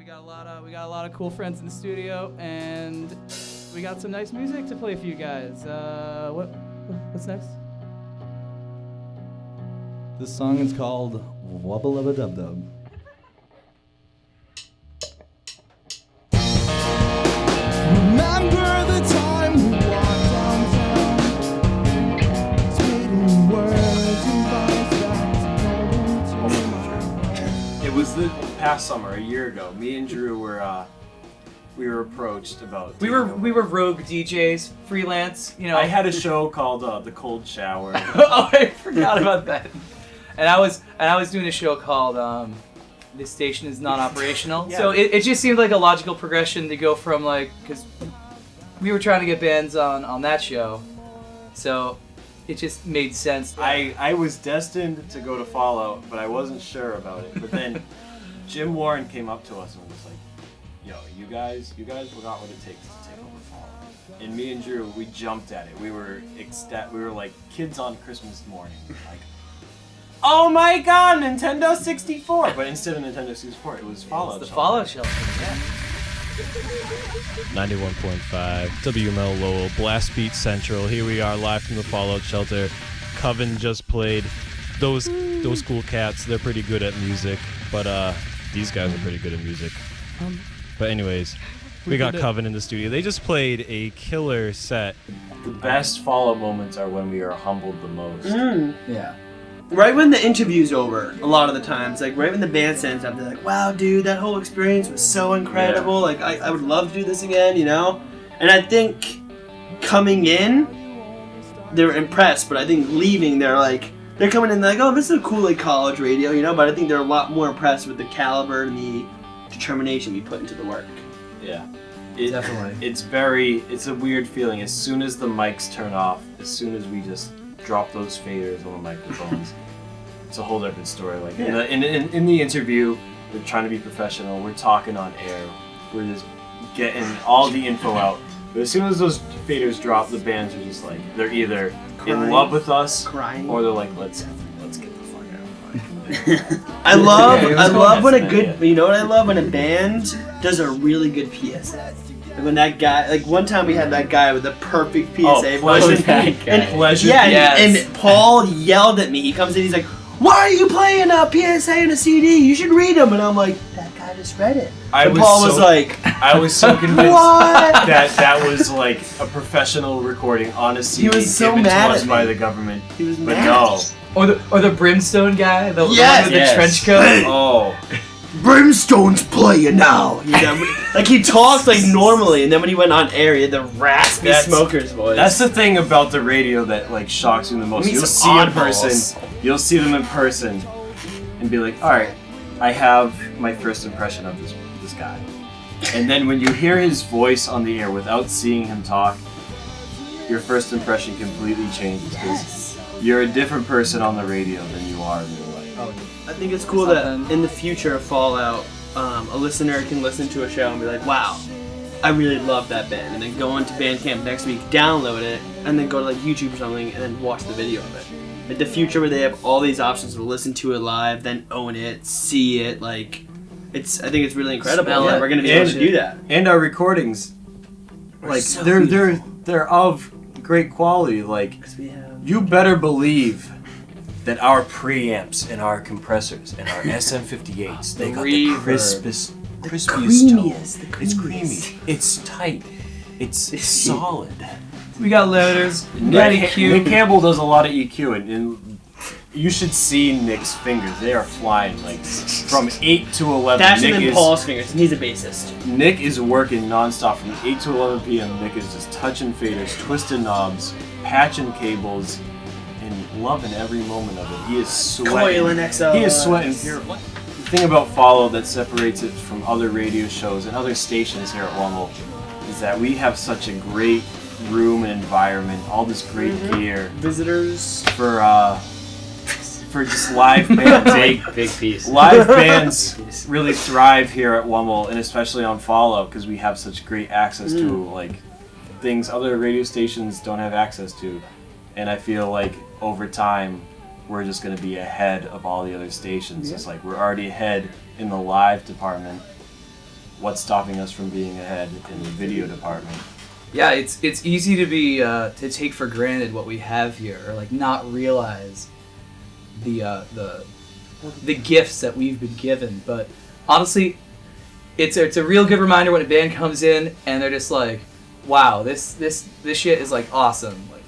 we got a lot of cool friends in the studio, and we got some nice music to play for you guys. What's next? This song is called Wubba Lubba Dub Dub. Remember the time we walked on time, trading words and vibes. It was the past summer, a year ago. Me and Drew were approached about. We were rogue DJs, freelance. You know. I had a show called The Cold Shower. Oh, I forgot about that. And I was doing a show called This Station Is Not Operational. Yeah. So it just seemed like a logical progression to go from because we were trying to get bands on that show, so it just made sense. I was destined to go to Fallout, but I wasn't sure about it. But then Jim Warren came up to us and was like, "Yo, you guys forgot what it takes to take over Fallout." And me and Drew, we jumped at it. We were we were like kids on Christmas morning, like, "Oh my God, Nintendo 64!" But instead of Nintendo 64, it was Fallout. The Fallout Shelter, yeah. 91.5 WML Lowell, Blast Beat Central. Here we are live from the Fallout Shelter. Coven just played. Those cool cats, they're pretty good at music, but these guys are pretty good at music. But anyways, we got Coven in the studio. They just played a killer set. The best Fallout moments are when we are humbled the most. Yeah. Right when the interview's over, a lot of the times, like right when the band stands up, they're like, "Wow, dude, that whole experience was so incredible. Yeah. Like, I would love to do this again, you know?" And I think coming in, they're impressed, but I think leaving, they're coming in like, "Oh, this is a cool like college radio, you know?" But I think they're a lot more impressed with the caliber and the determination we put into the work. Yeah. Definitely. It's a weird feeling. As soon as the mics turn off, as soon as we just drop those faders on the microphones, it's a whole different story. Like in the interview, we're trying to be professional. We're talking on air. We're just getting all the info out. But as soon as those faders drop, the bands are just like, they're either in love with us, crying, or they're like, let's get the fuck out. I love when a good, you know what I love? When a band does a really good PSA. Like when that guy, like one time we had that guy with the perfect PSA voice. Pleasure. Yeah, Yes. and Paul yelled at me. He comes in, he's like, "Why are you playing a PSA and a CD? You should read them." And I'm like, "That guy just read it." And Paul was like, I was so convinced "What?" that was like a professional recording on a CD was so given mad to us at by me. the government. He was But mad. no. Or the Brimstone guy, the one Yes. with the Yes. trench coat. Oh. "Brimstone's playing now." You know, like he talked like normally, and then when he went on air, he had the raspy That's- smoker's voice. That's the thing about the radio that like shocks you the most. Meet You'll some see a oddballs. person, you'll see them in person, and be like, "All right, I have my first impression of this guy." And then when you hear his voice on the air without seeing him talk, your first impression completely changes because you're a different person on the radio than you are in real life. I think it's cool that in the future of Fallout, a listener can listen to a show and be like, "Wow, I really love that band," and then go onto Bandcamp next week, download it, and then go to like YouTube or something and then watch the video of it. Like the future where they have all these options to listen to it live, then own it, see it, like I think it's really incredible Smell that it. we're gonna be able to do that. And our recordings, like so they're of great quality. Like, 'Cause we have you better believe that our preamps and our compressors and our SM58s, they got the reverb. crispiest tone. creamiest, the It's creamiest. creamy. It's tight. It's solid. We got loaders. We got Nick EQ. Campbell does a lot of EQ, and you should see Nick's fingers. They are flying like from 8 to 11. Faster Nick than is, Paul's fingers, and he's a bassist. Nick is working nonstop from 8 to 11 p.m. Nick is just touching faders, twisting knobs, patching cables, and loving every moment of it. He is sweating. Coiling XLRs. He is sweating pure. The thing about Follow that separates it from other radio shows and other stations here at Wummel is that we have such a great room and environment, all this great gear Visitors. for just live bands. Big piece. Live bands really thrive here at Wummel, and especially on Follow, because we have such great access to like things other radio stations don't have access to. And I feel like over time, we're just going to be ahead of all the other stations. It's like we're already ahead in the live department, what's stopping us from being ahead in the video department. Yeah, it's easy to be to take for granted what we have here, or like not realize the gifts that we've been given. But honestly, it's a real good reminder when a band comes in and they're just like, wow, this shit is like awesome. Like,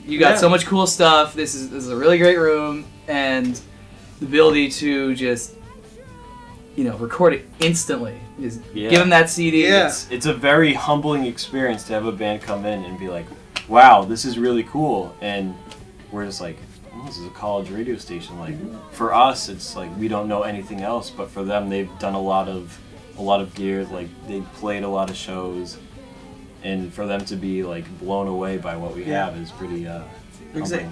you got so much cool stuff. This is a really great room, and the ability to just record it instantly. Just give them that CD. Yeah. It's a very humbling experience to have a band come in and be like, wow, this is really cool. And we're just like, oh, this is a college radio station. Like, for us, it's like we don't know anything else. But for them, they've done a lot of gear. Like, they played a lot of shows. And for them to be like blown away by what we have is pretty humbling.